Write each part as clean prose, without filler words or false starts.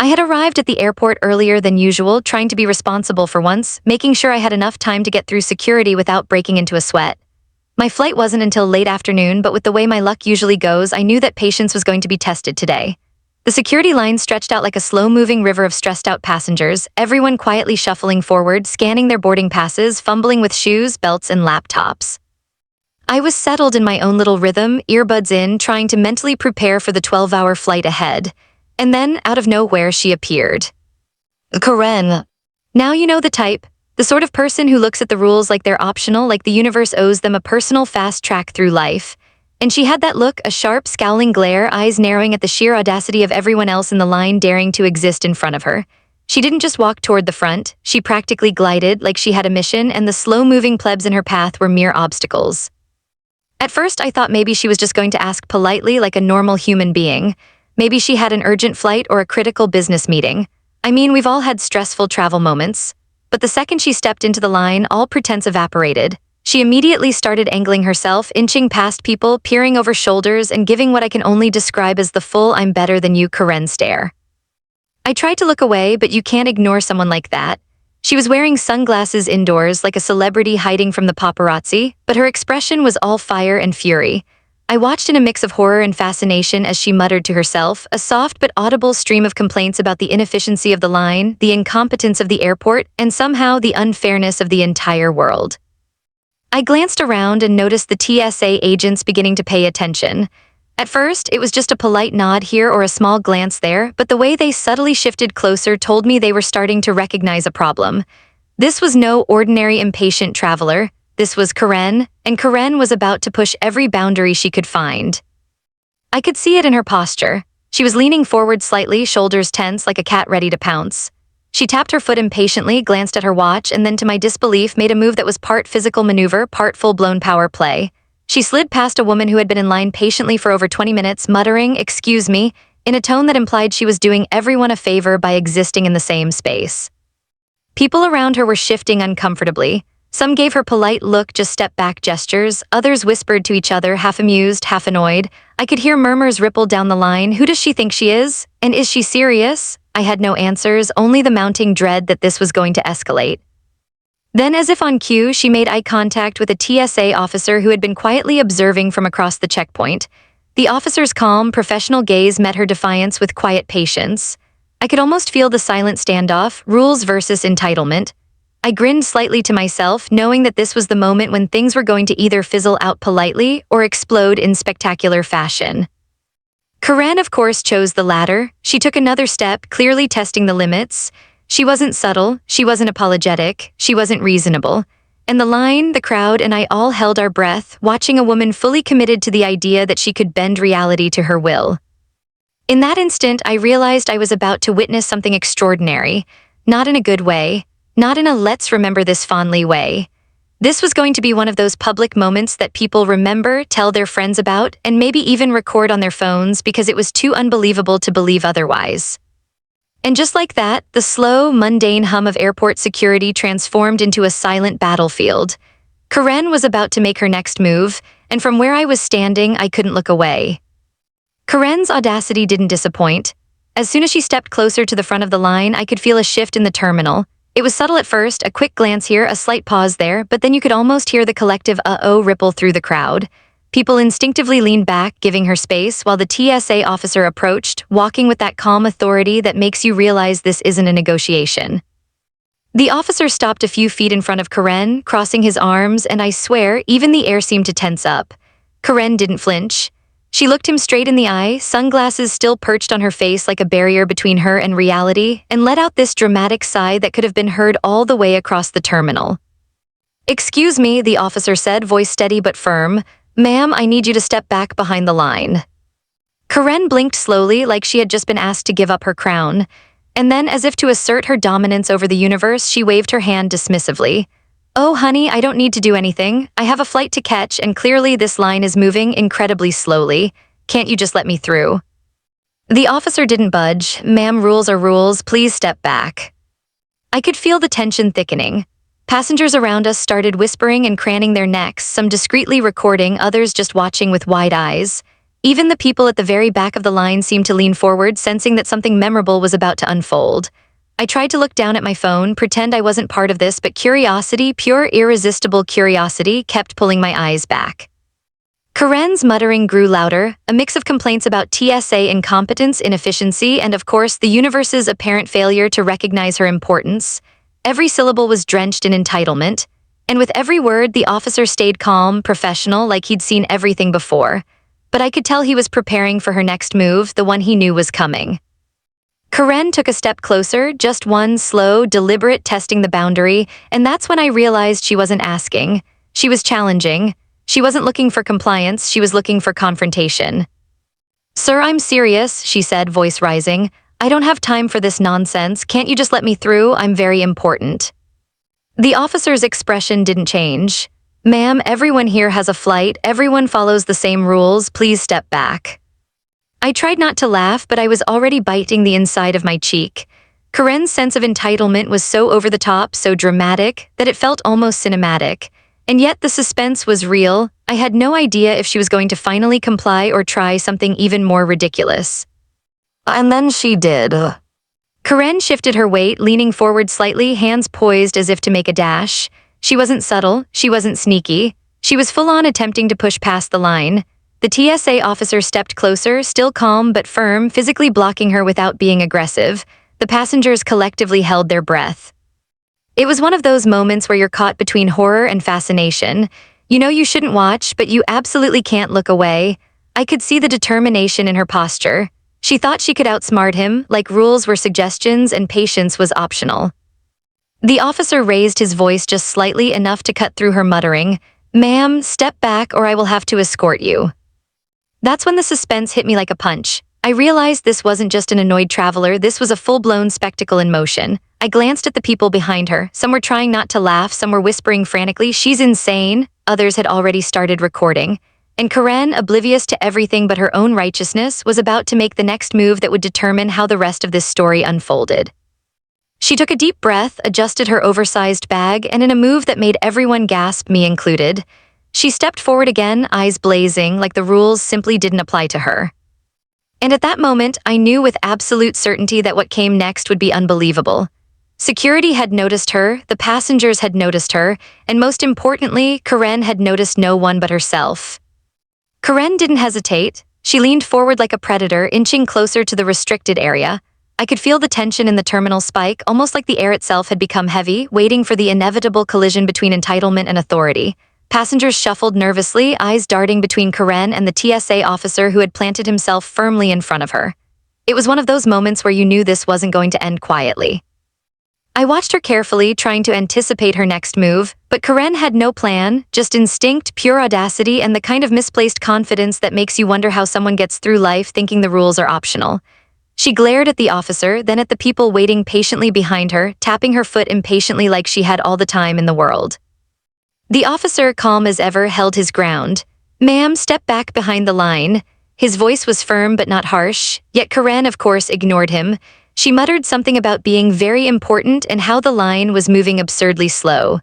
I had arrived at the airport earlier than usual, trying to be responsible for once, making sure I had enough time to get through security without breaking into a sweat. My flight wasn't until late afternoon, but with the way my luck usually goes, I knew that patience was going to be tested today. The security line stretched out like a slow-moving river of stressed-out passengers, everyone quietly shuffling forward, scanning their boarding passes, fumbling with shoes, belts, and laptops. I was settled in my own little rhythm, earbuds in, trying to mentally prepare for the 12-hour flight ahead. And then, out of nowhere, she appeared. Karen. Now you know the type. The sort of person who looks at the rules like they're optional, like the universe owes them a personal fast track through life. And she had that look, a sharp, scowling glare, eyes narrowing at the sheer audacity of everyone else in the line daring to exist in front of her. She didn't just walk toward the front, she practically glided like she had a mission, and the slow-moving plebs in her path were mere obstacles. At first, I thought maybe she was just going to ask politely like a normal human being. Maybe she had an urgent flight or a critical business meeting. I mean, we've all had stressful travel moments. But the second she stepped into the line, all pretense evaporated. She immediately started angling herself, inching past people, peering over shoulders, and giving what I can only describe as the full "I'm better than you" Karen stare. I tried to look away, but you can't ignore someone like that. She was wearing sunglasses indoors like a celebrity hiding from the paparazzi, but her expression was all fire and fury. I watched in a mix of horror and fascination as she muttered to herself, a soft but audible stream of complaints about the inefficiency of the line, the incompetence of the airport, and somehow the unfairness of the entire world. I glanced around and noticed the TSA agents beginning to pay attention. At first, it was just a polite nod here or a small glance there, but the way they subtly shifted closer told me they were starting to recognize a problem. This was no ordinary impatient traveler. This was Karen, and Karen was about to push every boundary she could find. I could see it in her posture. She was leaning forward slightly, shoulders tense like a cat ready to pounce. She tapped her foot impatiently, glanced at her watch, and then to my disbelief made a move that was part physical maneuver, part full-blown power play. She slid past a woman who had been in line patiently for over 20 minutes, muttering, "Excuse me," in a tone that implied she was doing everyone a favor by existing in the same space. People around her were shifting uncomfortably. Some gave her polite look, just step back gestures. Others whispered to each other, half amused, half annoyed. I could hear murmurs ripple down the line. Who does she think she is? And is she serious? I had no answers, only the mounting dread that this was going to escalate. Then, as if on cue, she made eye contact with a TSA officer who had been quietly observing from across the checkpoint. The officer's calm, professional gaze met her defiance with quiet patience. I could almost feel the silent standoff, rules versus entitlement. I grinned slightly to myself, knowing that this was the moment when things were going to either fizzle out politely or explode in spectacular fashion. Karen, of course, chose the latter. She took another step, clearly testing the limits. She wasn't subtle, she wasn't apologetic, she wasn't reasonable. And the line, the crowd, and I all held our breath, watching a woman fully committed to the idea that she could bend reality to her will. In that instant, I realized I was about to witness something extraordinary, not in a good way. Not in a let's remember this fondly way. This was going to be one of those public moments that people remember, tell their friends about, and maybe even record on their phones because it was too unbelievable to believe otherwise. And just like that, the slow, mundane hum of airport security transformed into a silent battlefield. Karen was about to make her next move, and from where I was standing, I couldn't look away. Karen's audacity didn't disappoint. As soon as she stepped closer to the front of the line, I could feel a shift in the terminal. It was subtle at first, a quick glance here, a slight pause there, but then you could almost hear the collective uh-oh ripple through the crowd. People instinctively leaned back, giving her space, while the TSA officer approached, walking with that calm authority that makes you realize this isn't a negotiation. The officer stopped a few feet in front of Karen, crossing his arms, and I swear, even the air seemed to tense up. Karen didn't flinch. She looked him straight in the eye, sunglasses still perched on her face like a barrier between her and reality, and let out this dramatic sigh that could have been heard all the way across the terminal. "Excuse me," the officer said, voice steady but firm. "Ma'am, I need you to step back behind the line." Karen blinked slowly like she had just been asked to give up her crown, and then, as if to assert her dominance over the universe, she waved her hand dismissively. "Oh, honey, I don't need to do anything. I have a flight to catch, and clearly this line is moving incredibly slowly. Can't you just let me through?" The officer didn't budge. "Ma'am, rules are rules. Please step back." I could feel the tension thickening. Passengers around us started whispering and craning their necks, some discreetly recording, others just watching with wide eyes. Even the people at the very back of the line seemed to lean forward, sensing that something memorable was about to unfold. I tried to look down at my phone, pretend I wasn't part of this, but curiosity, pure irresistible curiosity, kept pulling my eyes back. Karen's muttering grew louder, a mix of complaints about TSA incompetence, inefficiency, and of course the universe's apparent failure to recognize her importance. Every syllable was drenched in entitlement, and with every word the officer stayed calm, professional, like he'd seen everything before. But I could tell he was preparing for her next move, the one he knew was coming. Karen took a step closer, just one, slow, deliberate, testing the boundary, and that's when I realized she wasn't asking. She was challenging. She wasn't looking for compliance, she was looking for confrontation. "Sir, I'm serious," she said, voice rising. "I don't have time for this nonsense. Can't you just let me through? I'm very important." The officer's expression didn't change. "Ma'am, everyone here has a flight. Everyone follows the same rules. Please step back." I tried not to laugh, but I was already biting the inside of my cheek. Karen's sense of entitlement was so over the top, so dramatic, that it felt almost cinematic. And yet the suspense was real. I had no idea if she was going to finally comply or try something even more ridiculous. And then she did. Karen shifted her weight, leaning forward slightly, hands poised as if to make a dash. She wasn't subtle, she wasn't sneaky. She was full-on attempting to push past the line. The TSA officer stepped closer, still calm but firm, physically blocking her without being aggressive. The passengers collectively held their breath. It was one of those moments where you're caught between horror and fascination. You know you shouldn't watch, but you absolutely can't look away. I could see the determination in her posture. She thought she could outsmart him, like rules were suggestions and patience was optional. The officer raised his voice just slightly, enough to cut through her muttering. "Ma'am, step back or I will have to escort you." That's when the suspense hit me like a punch. I realized this wasn't just an annoyed traveler, this was a full-blown spectacle in motion. I glanced at the people behind her. Some were trying not to laugh, some were whispering frantically, "She's insane." Others had already started recording. And Karen, oblivious to everything but her own righteousness, was about to make the next move that would determine how the rest of this story unfolded. She took a deep breath, adjusted her oversized bag, and in a move that made everyone gasp, me included, she stepped forward again, eyes blazing, like the rules simply didn't apply to her. And at that moment, I knew with absolute certainty that what came next would be unbelievable. Security had noticed her, the passengers had noticed her, and most importantly, Karen had noticed no one but herself. Karen didn't hesitate. She leaned forward like a predator, inching closer to the restricted area. I could feel the tension in the terminal spike, almost like the air itself had become heavy, waiting for the inevitable collision between entitlement and authority. Passengers shuffled nervously, eyes darting between Karen and the TSA officer who had planted himself firmly in front of her. It was one of those moments where you knew this wasn't going to end quietly. I watched her carefully, trying to anticipate her next move, but Karen had no plan, just instinct, pure audacity, and the kind of misplaced confidence that makes you wonder how someone gets through life thinking the rules are optional. She glared at the officer, then at the people waiting patiently behind her, tapping her foot impatiently like she had all the time in the world. The officer, calm as ever, held his ground. "Ma'am, step back behind the line." His voice was firm but not harsh, yet Karen, of course, ignored him. She muttered something about being very important and how the line was moving absurdly slow.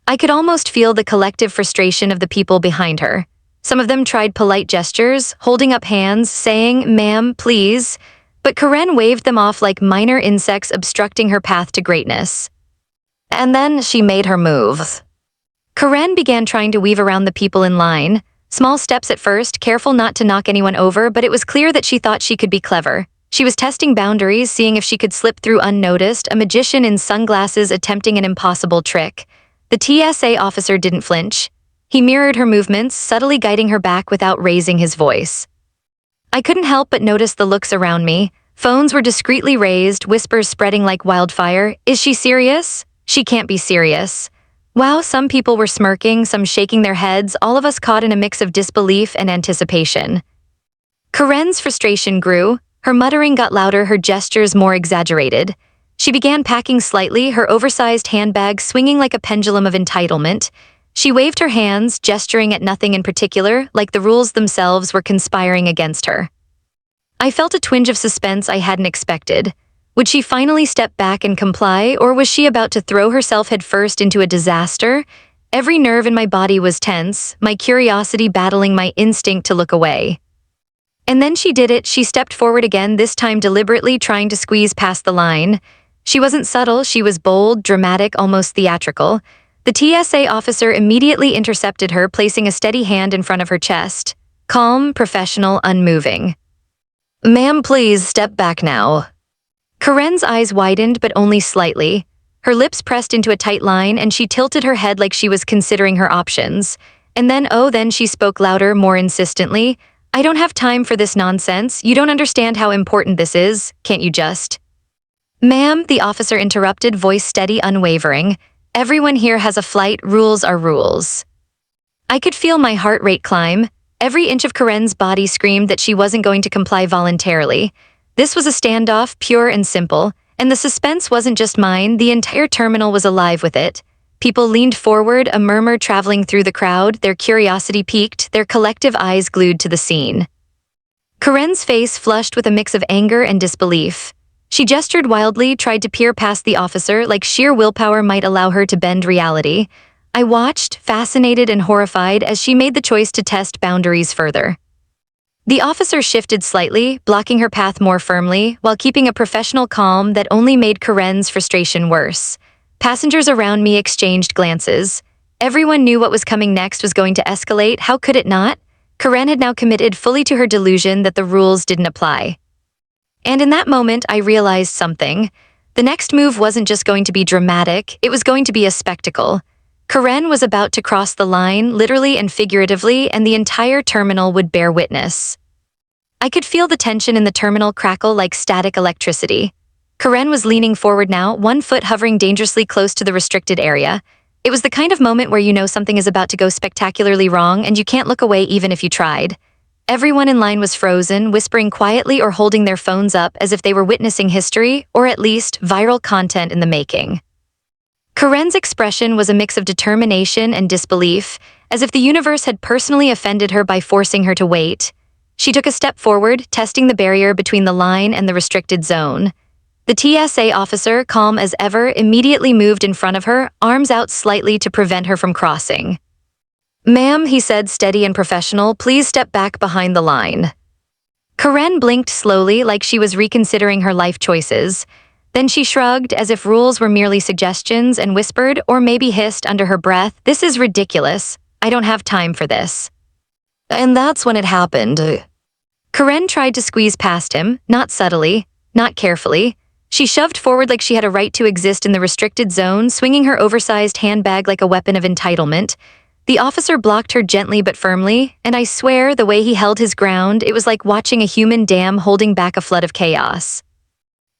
I could almost feel the collective frustration of the people behind her. Some of them tried polite gestures, holding up hands, saying, "Ma'am, please," but Karen waved them off like minor insects obstructing her path to greatness. And then she made her move. Karen began trying to weave around the people in line. Small steps at first, careful not to knock anyone over, but it was clear that she thought she could be clever. She was testing boundaries, seeing if she could slip through unnoticed, a magician in sunglasses attempting an impossible trick. The TSA officer didn't flinch. He mirrored her movements, subtly guiding her back without raising his voice. I couldn't help but notice the looks around me. Phones were discreetly raised, whispers spreading like wildfire. "Is she serious? She can't be serious." Wow, some people were smirking, some shaking their heads, all of us caught in a mix of disbelief and anticipation. Karen's frustration grew. Her muttering got louder, her gestures more exaggerated. She began packing slightly, her oversized handbag swinging like a pendulum of entitlement. She waved her hands, gesturing at nothing in particular, like the rules themselves were conspiring against her. I felt a twinge of suspense I hadn't expected. Would she finally step back and comply, or was she about to throw herself headfirst into a disaster? Every nerve in my body was tense, my curiosity battling my instinct to look away. And then she did it. She stepped forward again, this time deliberately trying to squeeze past the line. She wasn't subtle, she was bold, dramatic, almost theatrical. The TSA officer immediately intercepted her, placing a steady hand in front of her chest. Calm, professional, unmoving. "Ma'am, please step back now." Karen's eyes widened, but only slightly. Her lips pressed into a tight line, and she tilted her head like she was considering her options. And then she spoke louder, more insistently. "I don't have time for this nonsense. You don't understand how important this is. Can't you just—" "Ma'am," the officer interrupted, voice steady, unwavering. "Everyone here has a flight. Rules are rules." I could feel my heart rate climb. Every inch of Karen's body screamed that she wasn't going to comply voluntarily. This was a standoff, pure and simple, and the suspense wasn't just mine, the entire terminal was alive with it. People leaned forward, a murmur traveling through the crowd, their curiosity piqued, their collective eyes glued to the scene. Karen's face flushed with a mix of anger and disbelief. She gestured wildly, tried to peer past the officer, like sheer willpower might allow her to bend reality. I watched, fascinated and horrified, as she made the choice to test boundaries further. The officer shifted slightly, blocking her path more firmly, while keeping a professional calm that only made Karen's frustration worse. Passengers around me exchanged glances. Everyone knew what was coming next was going to escalate. How could it not? Karen had now committed fully to her delusion that the rules didn't apply. And in that moment, I realized something. The next move wasn't just going to be dramatic, it was going to be a spectacle. Karen was about to cross the line, literally and figuratively, and the entire terminal would bear witness. I could feel the tension in the terminal crackle like static electricity. Karen was leaning forward now, one foot hovering dangerously close to the restricted area. It was the kind of moment where you know something is about to go spectacularly wrong and you can't look away even if you tried. Everyone in line was frozen, whispering quietly or holding their phones up as if they were witnessing history, or at least viral content in the making. Karen's expression was a mix of determination and disbelief, as if the universe had personally offended her by forcing her to wait. She took a step forward, testing the barrier between the line and the restricted zone. The TSA officer, calm as ever, immediately moved in front of her, arms out slightly to prevent her from crossing. "Ma'am," he said, steady and professional, "please step back behind the line." Karen blinked slowly, like she was reconsidering her life choices. Then she shrugged, as if rules were merely suggestions, and whispered, or maybe hissed under her breath, "This is ridiculous. I don't have time for this." And that's when it happened. Karen tried to squeeze past him, not subtly, not carefully. She shoved forward like she had a right to exist in the restricted zone, swinging her oversized handbag like a weapon of entitlement. The officer blocked her gently but firmly, and I swear the way he held his ground, it was like watching a human dam holding back a flood of chaos.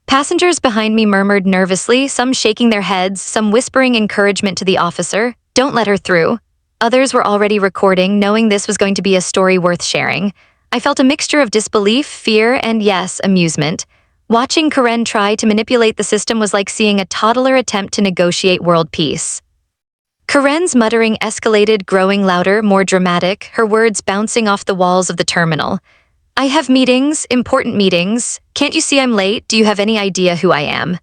Passengers behind me murmured nervously, some shaking their heads, some whispering encouragement to the officer, "Don't let her through." Others were already recording, knowing this was going to be a story worth sharing. I felt a mixture of disbelief, fear, and yes, amusement. Watching Karen try to manipulate the system was like seeing a toddler attempt to negotiate world peace. Karen's muttering escalated, growing louder, more dramatic, her words bouncing off the walls of the terminal. "I have meetings, important meetings. Can't you see I'm late? Do you have any idea who I am?"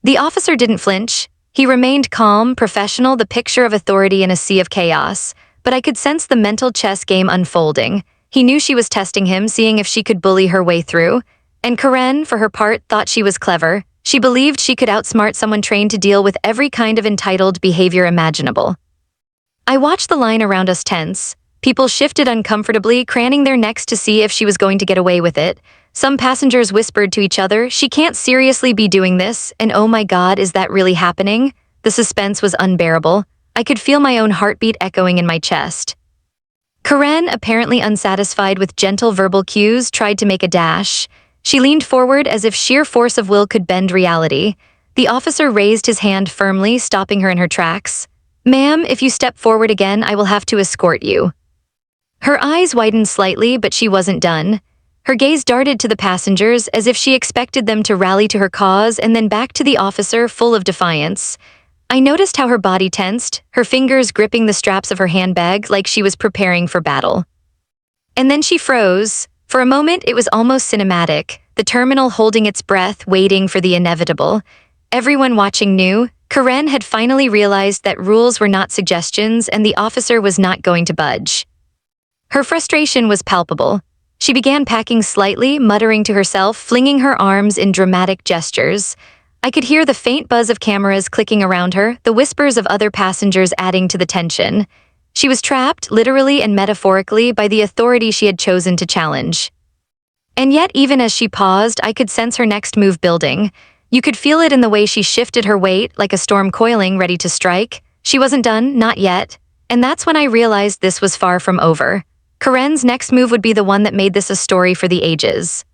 The officer didn't flinch. He remained calm, professional, the picture of authority in a sea of chaos. But I could sense the mental chess game unfolding. He knew she was testing him, seeing if she could bully her way through. And Karen, for her part, thought she was clever. She believed she could outsmart someone trained to deal with every kind of entitled behavior imaginable. I watched the line around us tense. People shifted uncomfortably, craning their necks to see if she was going to get away with it. Some passengers whispered to each other, "She can't seriously be doing this," and "Oh my God, is that really happening?" The suspense was unbearable. I could feel my own heartbeat echoing in my chest. Karen, apparently unsatisfied with gentle verbal cues, tried to make a dash. She leaned forward as if sheer force of will could bend reality. The officer raised his hand firmly, stopping her in her tracks. "Ma'am, if you step forward again, I will have to escort you." Her eyes widened slightly, but she wasn't done. Her gaze darted to the passengers as if she expected them to rally to her cause, and then back to the officer, full of defiance. I noticed how her body tensed, her fingers gripping the straps of her handbag like she was preparing for battle. And then she froze. For a moment, it was almost cinematic, the terminal holding its breath, waiting for the inevitable. Everyone watching knew, Karen had finally realized that rules were not suggestions and the officer was not going to budge. Her frustration was palpable. She began packing slightly, muttering to herself, flinging her arms in dramatic gestures. I could hear the faint buzz of cameras clicking around her, the whispers of other passengers adding to the tension. She was trapped, literally and metaphorically, by the authority she had chosen to challenge. And yet, even as she paused, I could sense her next move building. You could feel it in the way she shifted her weight, like a storm coiling, ready to strike. She wasn't done, not yet. And that's when I realized this was far from over. Karen's next move would be the one that made this a story for the ages.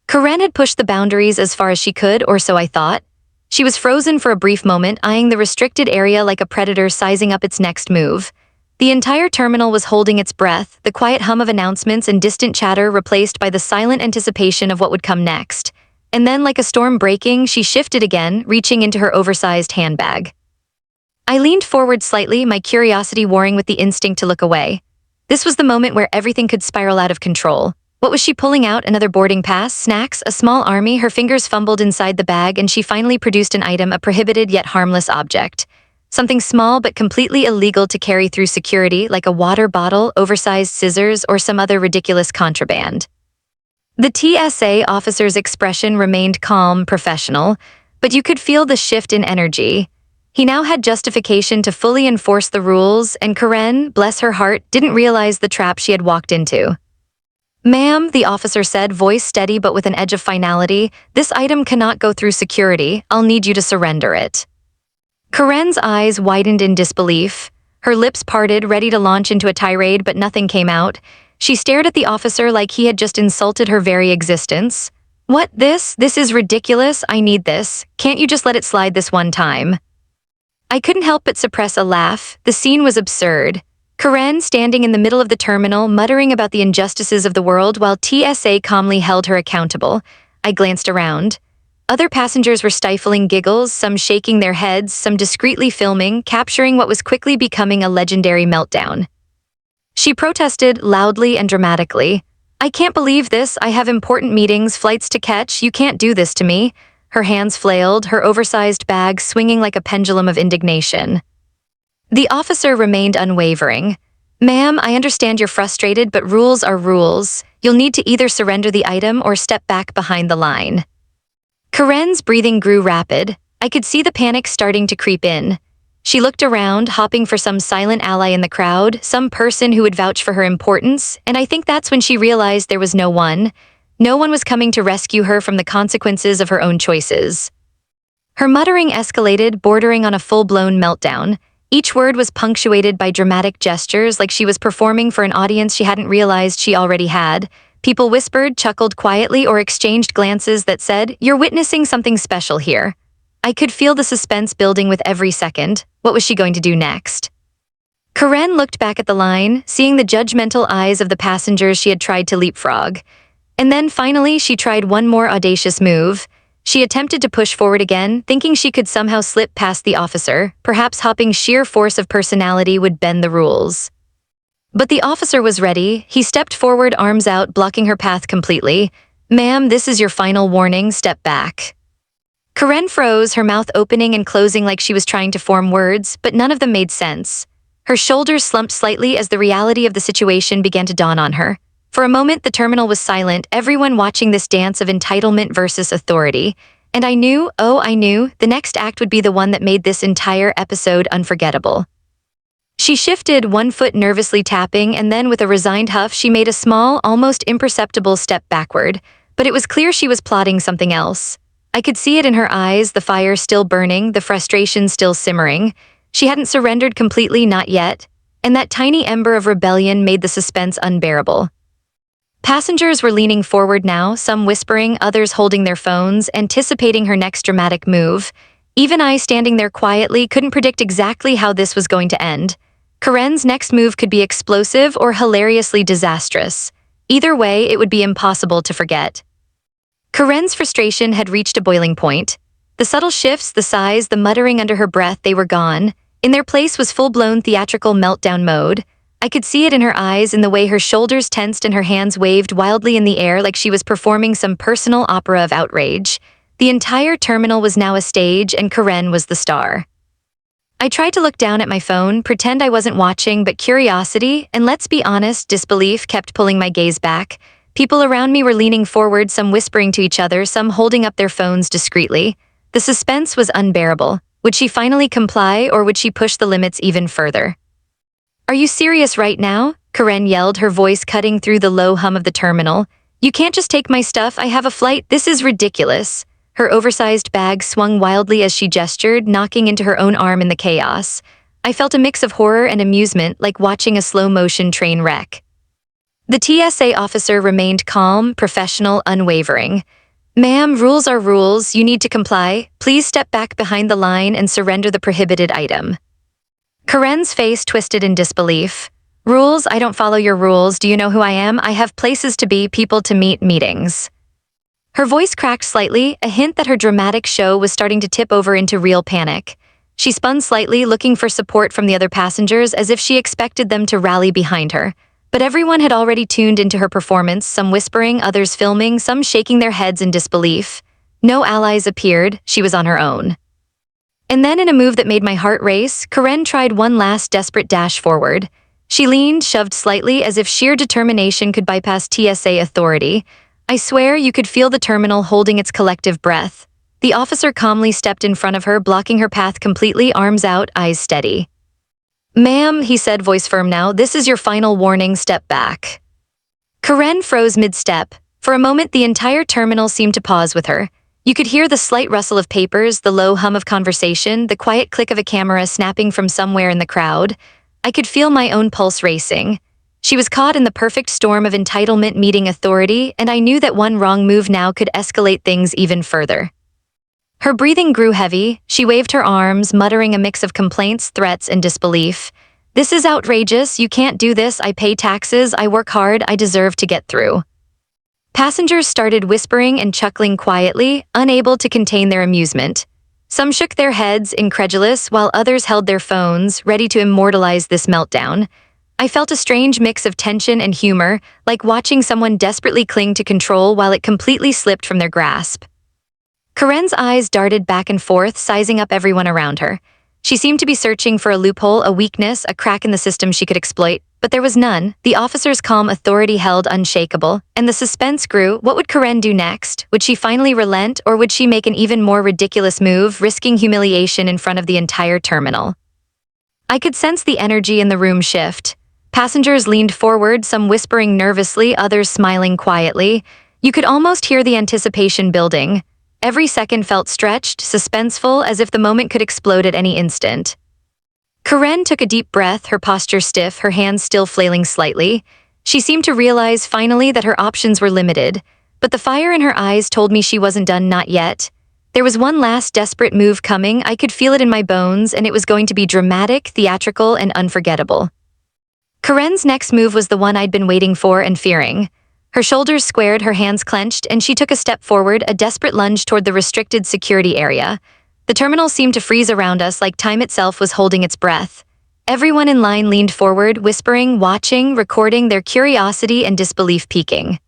Karen had pushed the boundaries as far as she could, or so I thought. She was frozen for a brief moment, eyeing the restricted area like a predator sizing up its next move. The entire terminal was holding its breath, the quiet hum of announcements and distant chatter replaced by the silent anticipation of what would come next. And then, like a storm breaking, she shifted again, reaching into her oversized handbag. I leaned forward slightly, my curiosity warring with the instinct to look away. This was the moment where everything could spiral out of control. What was she pulling out? Another boarding pass, snacks, a small army? Her fingers fumbled inside the bag and she finally produced an item, a prohibited yet harmless object. Something small but completely illegal to carry through security, like a water bottle, oversized scissors, or some other ridiculous contraband. The TSA officer's expression remained calm, professional, but you could feel the shift in energy. He now had justification to fully enforce the rules, and Karen, bless her heart, didn't realize the trap she had walked into. "Ma'am," the officer said, voice steady but with an edge of finality, "this item cannot go through security. I'll need you to surrender it." Karen's eyes widened in disbelief. Her lips parted, ready to launch into a tirade, but nothing came out. She stared at the officer like he had just insulted her very existence. "What, this? This is ridiculous. I need this. Can't you just let it slide this one time?" I couldn't help but suppress a laugh. The scene was absurd. Karen standing in the middle of the terminal, muttering about the injustices of the world while TSA calmly held her accountable. I glanced around. Other passengers were stifling giggles, some shaking their heads, some discreetly filming, capturing what was quickly becoming a legendary meltdown. She protested loudly and dramatically. "I can't believe this. I have important meetings, flights to catch. You can't do this to me." Her hands flailed, her oversized bag swinging like a pendulum of indignation. The officer remained unwavering. "Ma'am, I understand you're frustrated, but rules are rules. You'll need to either surrender the item or step back behind the line." Karen's breathing grew rapid. I could see the panic starting to creep in. She looked around, hopping for some silent ally in the crowd, some person who would vouch for her importance, and I think that's when she realized there was no one. No one was coming to rescue her from the consequences of her own choices. Her muttering escalated, bordering on a full-blown meltdown. Each word was punctuated by dramatic gestures, like she was performing for an audience she hadn't realized she already had. People whispered, chuckled quietly, or exchanged glances that said, "You're witnessing something special here." I could feel the suspense building with every second. What was she going to do next? Karen looked back at the line, seeing the judgmental eyes of the passengers she had tried to leapfrog. And then finally, she tried one more audacious move. She attempted to push forward again, thinking she could somehow slip past the officer. Perhaps hopping sheer force of personality would bend the rules. But the officer was ready. He stepped forward, arms out, blocking her path completely. "Ma'am, this is your final warning. Step back." Karen froze, her mouth opening and closing like she was trying to form words, but none of them made sense. Her shoulders slumped slightly as the reality of the situation began to dawn on her. For a moment, the terminal was silent, everyone watching this dance of entitlement versus authority. And I knew, the next act would be the one that made this entire episode unforgettable. She shifted, one foot nervously tapping, and then with a resigned huff, she made a small, almost imperceptible step backward. But it was clear she was plotting something else. I could see it in her eyes, the fire still burning, the frustration still simmering. She hadn't surrendered completely, not yet. And that tiny ember of rebellion made the suspense unbearable. Passengers were leaning forward now, some whispering, others holding their phones, anticipating her next dramatic move. Even I, standing there quietly, couldn't predict exactly how this was going to end. Karen's next move could be explosive or hilariously disastrous. Either way, it would be impossible to forget. Karen's frustration had reached a boiling point. The subtle shifts, the sighs, the muttering under her breath, they were gone. In their place was full-blown theatrical meltdown mode. I could see it in her eyes, in the way her shoulders tensed and her hands waved wildly in the air like she was performing some personal opera of outrage. The entire terminal was now a stage, and Karen was the star. I tried to look down at my phone, pretend I wasn't watching, but curiosity, and let's be honest, disbelief kept pulling my gaze back. People around me were leaning forward, some whispering to each other, some holding up their phones discreetly. The suspense was unbearable. Would she finally comply, or would she push the limits even further? "Are you serious right now?" Karen yelled, her voice cutting through the low hum of the terminal. "You can't just take my stuff, I have a flight, this is ridiculous." Her oversized bag swung wildly as she gestured, knocking into her own arm in the chaos. I felt a mix of horror and amusement, like watching a slow-motion train wreck. The TSA officer remained calm, professional, unwavering. "Ma'am, rules are rules, you need to comply. Please step back behind the line and surrender the prohibited item." Karen's face twisted in disbelief. "Rules? I don't follow your rules. Do you know who I am? I have places to be, people to meet, meetings." Her voice cracked slightly, a hint that her dramatic show was starting to tip over into real panic. She spun slightly, looking for support from the other passengers, as if she expected them to rally behind her. But everyone had already tuned into her performance, some whispering, others filming, some shaking their heads in disbelief. No allies appeared, she was on her own. And then, in a move that made my heart race, Karen tried one last desperate dash forward. She leaned, shoved slightly, as if sheer determination could bypass TSA authority. I swear you could feel the terminal holding its collective breath. The officer calmly stepped in front of her, blocking her path completely, arms out, eyes steady. "Ma'am," he said, voice firm now, "this is your final warning, step back." Karen froze mid-step. For a moment, the entire terminal seemed to pause with her. You could hear the slight rustle of papers, the low hum of conversation, the quiet click of a camera snapping from somewhere in the crowd. I could feel my own pulse racing. She was caught in the perfect storm of entitlement meeting authority, and I knew that one wrong move now could escalate things even further. Her breathing grew heavy. She waved her arms, muttering a mix of complaints, threats, and disbelief. "This is outrageous. You can't do this. I pay taxes. I work hard. I deserve to get through." Passengers started whispering and chuckling quietly, unable to contain their amusement. Some shook their heads, incredulous, while others held their phones, ready to immortalize this meltdown. I felt a strange mix of tension and humor, like watching someone desperately cling to control while it completely slipped from their grasp. Karen's eyes darted back and forth, sizing up everyone around her. She seemed to be searching for a loophole, a weakness, a crack in the system she could exploit, but there was none. The officer's calm authority held unshakable, and the suspense grew. What would Karen do next? Would she finally relent, or would she make an even more ridiculous move, risking humiliation in front of the entire terminal? I could sense the energy in the room shift. Passengers leaned forward, some whispering nervously, others smiling quietly. You could almost hear the anticipation building. Every second felt stretched, suspenseful, as if the moment could explode at any instant. Karen took a deep breath, her posture stiff, her hands still flailing slightly. She seemed to realize finally that her options were limited, but the fire in her eyes told me she wasn't done, not yet. There was one last desperate move coming. I could feel it in my bones, and it was going to be dramatic, theatrical, and unforgettable. Karen's next move was the one I'd been waiting for and fearing. Her shoulders squared, her hands clenched, and she took a step forward, a desperate lunge toward the restricted security area. The terminal seemed to freeze around us, like time itself was holding its breath. Everyone in line leaned forward, whispering, watching, recording, their curiosity and disbelief peaking.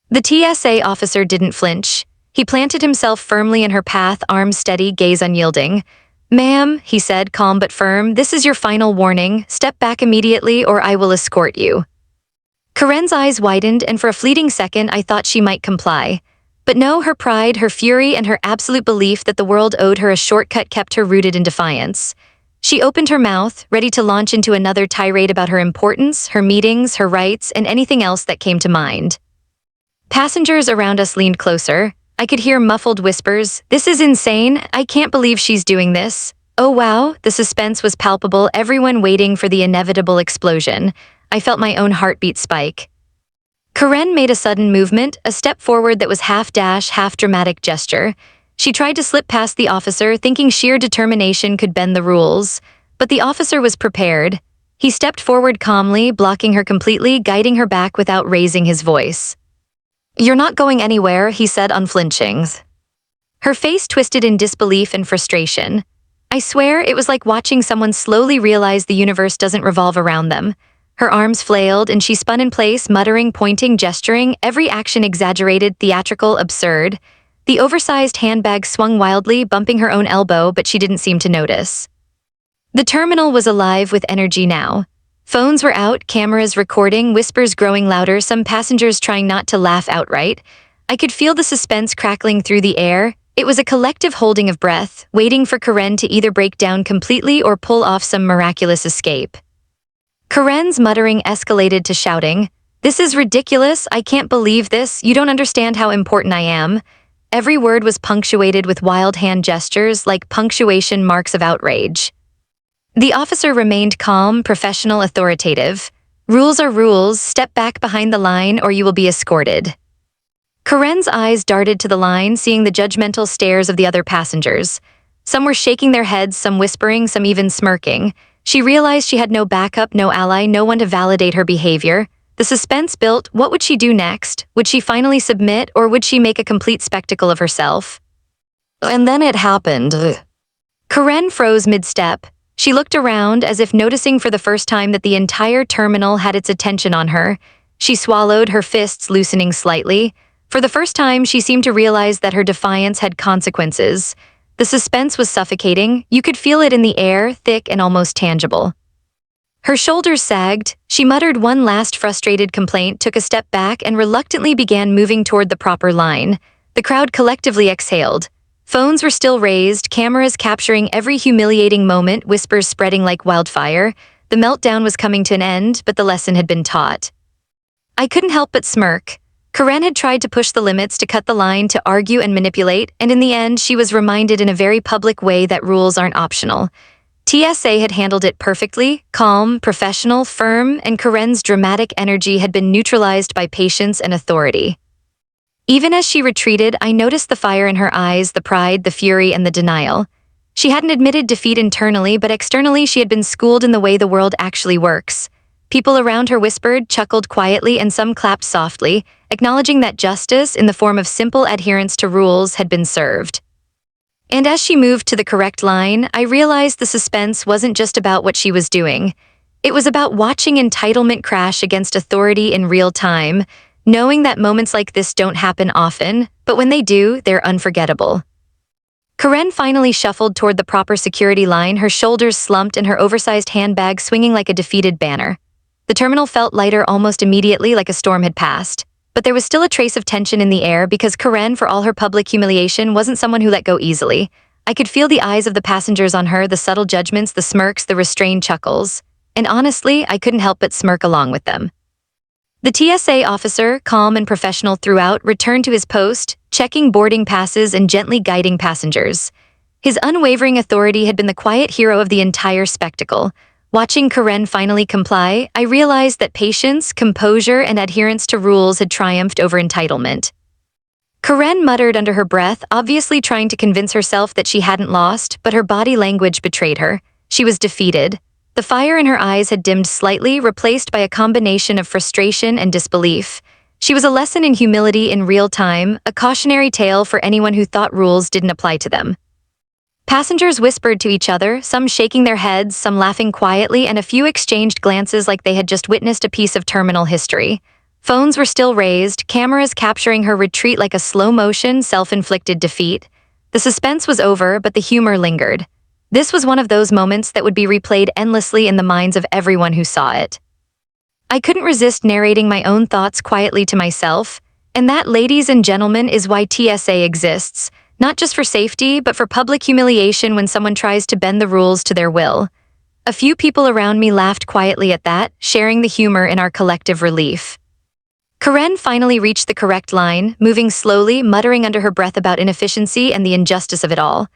The TSA officer didn't flinch. He planted himself firmly in her path, arms steady, gaze unyielding. "Ma'am," he said, calm but firm, "this is your final warning. Step back immediately or I will escort you." Karen's eyes widened, and for a fleeting second I thought she might comply. But no, her pride, her fury, and her absolute belief that the world owed her a shortcut kept her rooted in defiance. She opened her mouth, ready to launch into another tirade about her importance, her meetings, her rights, and anything else that came to mind. Passengers around us leaned closer. I could hear muffled whispers. "This is insane. I can't believe she's doing this." "Oh wow," the suspense was palpable, everyone waiting for the inevitable explosion. I felt my own heartbeat spike. Karen made a sudden movement, a step forward that was half dash, half dramatic gesture. She tried to slip past the officer, thinking sheer determination could bend the rules. But the officer was prepared. He stepped forward calmly, blocking her completely, guiding her back without raising his voice. "You're not going anywhere," he said, unflinching. Her face twisted in disbelief and frustration. I swear it was like watching someone slowly realize the universe doesn't revolve around them. Her arms flailed, and she spun in place, muttering, pointing, gesturing, every action exaggerated, theatrical, absurd. The oversized handbag swung wildly, bumping her own elbow, but she didn't seem to notice. The terminal was alive with energy now. Phones were out, cameras recording, whispers growing louder, some passengers trying not to laugh outright. I could feel the suspense crackling through the air. It was a collective holding of breath, waiting for Karen to either break down completely or pull off some miraculous escape. Karen's muttering escalated to shouting, "This is ridiculous, I can't believe this, you don't understand how important I am." Every word was punctuated with wild hand gestures like punctuation marks of outrage. The officer remained calm, professional, authoritative. "Rules are rules, step back behind the line or you will be escorted." Karen's eyes darted to the line, seeing the judgmental stares of the other passengers. Some were shaking their heads, some whispering, some even smirking. She realized she had no backup, no ally, no one to validate her behavior. The suspense built. What would she do next? Would she finally submit, or would she make a complete spectacle of herself? And then it happened. Karen froze mid-step. She looked around as if noticing for the first time that the entire terminal had its attention on her. She swallowed, her fists loosening slightly. For the first time, she seemed to realize that her defiance had consequences. The suspense was suffocating. You could feel it in the air, thick and almost tangible. Her shoulders sagged. She muttered one last frustrated complaint, took a step back, and reluctantly began moving toward the proper line. The crowd collectively exhaled. Phones were still raised, cameras capturing every humiliating moment, whispers spreading like wildfire. The meltdown was coming to an end, but the lesson had been taught. I couldn't help but smirk. Karen had tried to push the limits, to cut the line, to argue and manipulate, and in the end she was reminded in a very public way that rules aren't optional. TSA had handled it perfectly, calm, professional, firm, and Karen's dramatic energy had been neutralized by patience and authority. Even as she retreated, I noticed the fire in her eyes, the pride, the fury, and the denial. She hadn't admitted defeat internally, but externally she had been schooled in the way the world actually works. People around her whispered, chuckled quietly, and some clapped softly, acknowledging that justice, in the form of simple adherence to rules, had been served. And as she moved to the correct line, I realized the suspense wasn't just about what she was doing. It was about watching entitlement crash against authority in real time, knowing that moments like this don't happen often, but when they do, they're unforgettable. Karen finally shuffled toward the proper security line, her shoulders slumped and her oversized handbag swinging like a defeated banner. The terminal felt lighter almost immediately, like a storm had passed. But there was still a trace of tension in the air because Karen, for all her public humiliation, wasn't someone who let go easily. I could feel the eyes of the passengers on her, the subtle judgments, the smirks, the restrained chuckles. And honestly, I couldn't help but smirk along with them. The TSA officer, calm and professional throughout, returned to his post, checking boarding passes and gently guiding passengers. His unwavering authority had been the quiet hero of the entire spectacle. Watching Karen finally comply, I realized that patience, composure, and adherence to rules had triumphed over entitlement. Karen muttered under her breath, obviously trying to convince herself that she hadn't lost, but her body language betrayed her. She was defeated. The fire in her eyes had dimmed slightly, replaced by a combination of frustration and disbelief. She was a lesson in humility in real time, a cautionary tale for anyone who thought rules didn't apply to them. Passengers whispered to each other, some shaking their heads, some laughing quietly, and a few exchanged glances like they had just witnessed a piece of terminal history. Phones were still raised, cameras capturing her retreat like a slow-motion, self-inflicted defeat. The suspense was over, but the humor lingered. This was one of those moments that would be replayed endlessly in the minds of everyone who saw it. I couldn't resist narrating my own thoughts quietly to myself, and that, ladies and gentlemen, is why TSA exists, not just for safety, but for public humiliation when someone tries to bend the rules to their will. A few people around me laughed quietly at that, sharing the humor in our collective relief. Karen finally reached the correct line, moving slowly, muttering under her breath about inefficiency and the injustice of it all.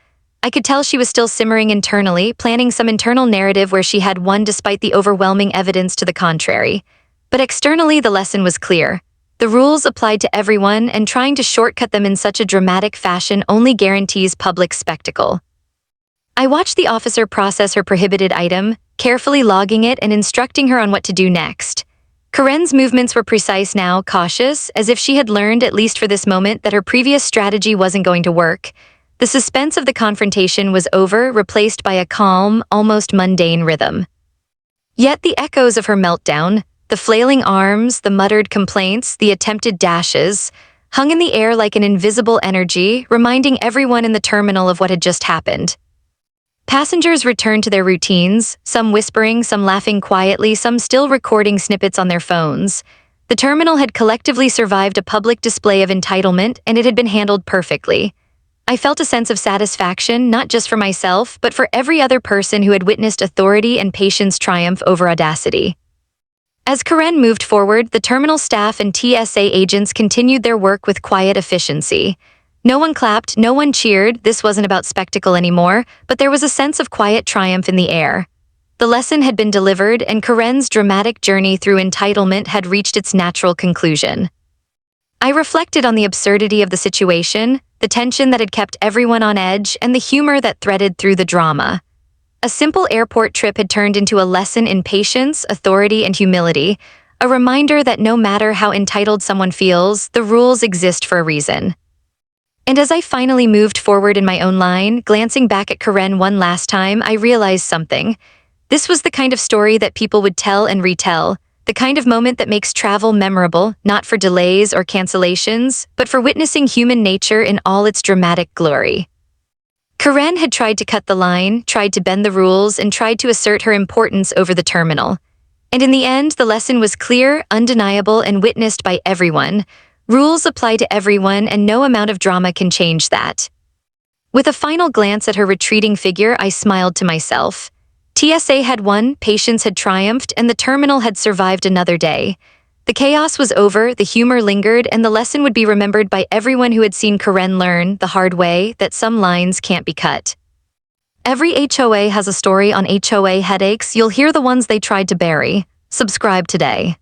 I could tell she was still simmering internally, planning some internal narrative where she had won despite the overwhelming evidence to the contrary. But externally, the lesson was clear. The rules applied to everyone, and trying to shortcut them in such a dramatic fashion only guarantees public spectacle. I watched the officer process her prohibited item, carefully logging it and instructing her on what to do next. Karen's movements were precise now, cautious, as if she had learned, at least for this moment, that her previous strategy wasn't going to work. The suspense of the confrontation was over, replaced by a calm, almost mundane rhythm. Yet the echoes of her meltdown, the flailing arms, the muttered complaints, the attempted dashes, hung in the air like an invisible energy, reminding everyone in the terminal of what had just happened. Passengers returned to their routines, some whispering, some laughing quietly, some still recording snippets on their phones. The terminal had collectively survived a public display of entitlement, and it had been handled perfectly. I felt a sense of satisfaction, not just for myself, but for every other person who had witnessed authority and patience triumph over audacity. As Karen moved forward, the terminal staff and TSA agents continued their work with quiet efficiency. No one clapped, no one cheered, this wasn't about spectacle anymore, but there was a sense of quiet triumph in the air. The lesson had been delivered, and Karen's dramatic journey through entitlement had reached its natural conclusion. I reflected on the absurdity of the situation, the tension that had kept everyone on edge, and the humor that threaded through the drama. A simple airport trip had turned into a lesson in patience, authority, and humility, a reminder that no matter how entitled someone feels, the rules exist for a reason. And as I finally moved forward in my own line, glancing back at Karen one last time, I realized something. This was the kind of story that people would tell and retell, the kind of moment that makes travel memorable, not for delays or cancellations, but for witnessing human nature in all its dramatic glory. Karen had tried to cut the line, tried to bend the rules, and tried to assert her importance over the terminal. And in the end, the lesson was clear, undeniable, and witnessed by everyone. Rules apply to everyone, and no amount of drama can change that. With a final glance at her retreating figure, I smiled to myself. TSA had won, patience had triumphed, and the terminal had survived another day. The chaos was over, the humor lingered, and the lesson would be remembered by everyone who had seen Karen learn, the hard way, that some lines can't be cut. Every HOA has a story on HOA Headaches. You'll hear the ones they tried to bury. Subscribe today.